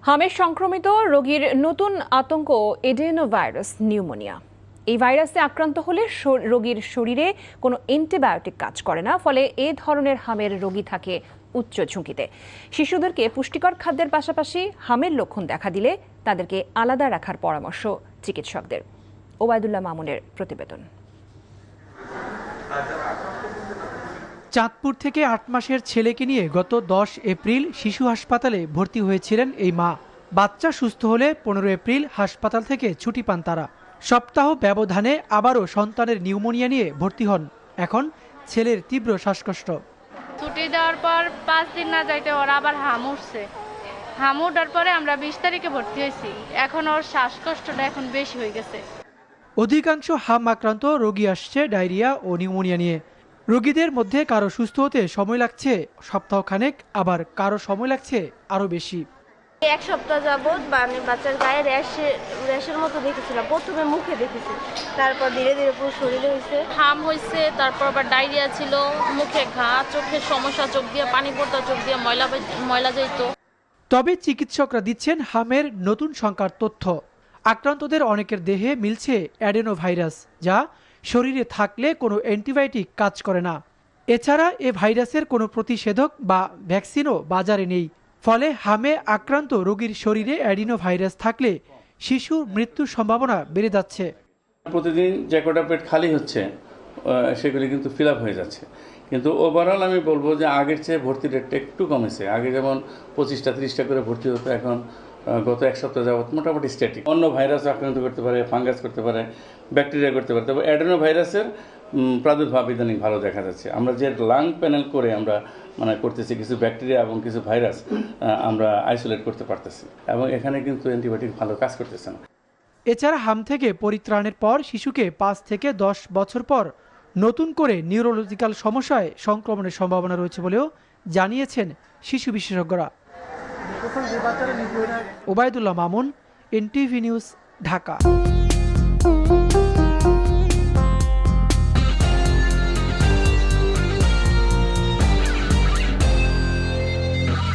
হামের সংক্রমিত রোগীর নতুন আতঙ্ক এডেনোভাইরাস নিউমোনিয়া। এই ভাইরাসে আক্রান্ত হলে রোগীর শরীরে কোনো অ্যান্টিবায়োটিক কাজ করে না, ফলে এ ধরনের হামের রোগী থাকে উচ্চ ঝুঁকিতে। শিশুদেরকে পুষ্টিকর খাদ্যের পাশাপাশি হামের লক্ষণ দেখা দিলে তাদেরকে আলাদা রাখার পরামর্শ চিকিৎসকদের। ওবায়দুল্লাহ মামুনের প্রতিবেদন। চাঁদপুর থেকে 8 মাসের ছেলেকে নিয়ে গত 10 এপ্রিল শিশু হাসপাতালে ভর্তি হয়েছিলেন এই মা। বাচ্চা সুস্থ হলে 15 এপ্রিল হাসপাতাল থেকে ছুটি পান তারা। সপ্তাহ ব্যবধানে আবারও সন্তানের নিউমোনিয়া নিয়ে ভর্তি হন। এখন ছেলের তীব্র শ্বাসকষ্ট। ছুটি দেওয়ার পর 5 দিন না যাইতে ওর আবার হাম উঠছে। হাম উঠার পরে আমরা 20 তারিখে ভর্তি হয়েছি। এখন ওর শ্বাসকষ্টটা এখন বেশি হয়ে গেছে। অধিকাংশ হাম আক্রান্ত রোগী আসছে ডায়রিয়া ও নিউমোনিয়া নিয়ে। রোগীদের মধ্যে কারো সুস্থ হতে সময় লাগছে সপ্তাহখানেক, আবার কারো সময় লাগছে আরও বেশি। 1 সপ্তাহ যাবৎ বাচ্চার গায়ে র্যাশের মতো দেখেছিলাম। প্রথমে মুখে দেখেছি, তারপর ধীরে ধীরে পুরো শরীরে হয়েছে। হাম হয়েছে, তারপর আবার ডায়রিয়া ছিল, মুখে ঘা, চোখের সমস্যা, চোখ দিয়ে পানি পড়তো, চোখ দিয়ে ময়লা যেত। তবে চিকিৎসকরা দিচ্ছেন হামের নতুন সংখ্যার তথ্য। আক্রান্তদের অনেকের দেহে মিলছে অ্যাডেনোভাইরাস, যা শরীরে থাকলে কোনো অ্যান্টিবায়োটিক কাজ করে না। এছাড়া এ ভাইরাসের কোনো প্রতিষেধক বা ভ্যাকসিনও বাজারে নেই। ফলে হামে আক্রান্ত রোগীর শরীরে অ্যাডিনোভাইরাস থাকলে শিশুর মৃত্যুর সম্ভাবনা বেড়ে যাচ্ছে। প্রতিদিন যে কটা পেট খালি হচ্ছে সেগুলি কিন্তু ফিল আপ হয়ে যাচ্ছে। কিন্তু ওভারঅল আমি বলবো যে আগের চেয়ে ভর্তি রেটটা একটু কমেছে। আগে যেমন 25টা 30টা করে ভর্তি হতো, এখন গত 1 সপ্তাহ যাবত মোটামুটি স্ট্যাটিক। অন্য ভাইরাস আক্রান্ত করতে পারে, ফাঙ্গাস করতে পারে, ব্যাকটেরিয়া করতে পারে। তবে অ্যাডেনো ভাইরাসের প্রাদুর্ভাব ইদানিং ভালো দেখা যাচ্ছে। আমরা যে লাং প্যানেল করে আমরা করতেছি, কিছু ব্যাকটেরিয়া এবং কিছু ভাইরাস আমরা আইসোলেট করতে পারতেছি, এবং এখানে কিন্তু অ্যান্টিবায়োটিক ভালো কাজ করতেছে না। এছাড়া হাম থেকে পরিত্রাণের পর শিশুকে 5 থেকে 10 বছর পর নতুন করে নিউরোলজিক্যাল সমস্যায় সংক্রমণের সম্ভাবনা রয়েছে বলেও জানিয়েছেন শিশু বিশেষজ্ঞরা। Obaidullah Mamun, NTV news, Dhaka.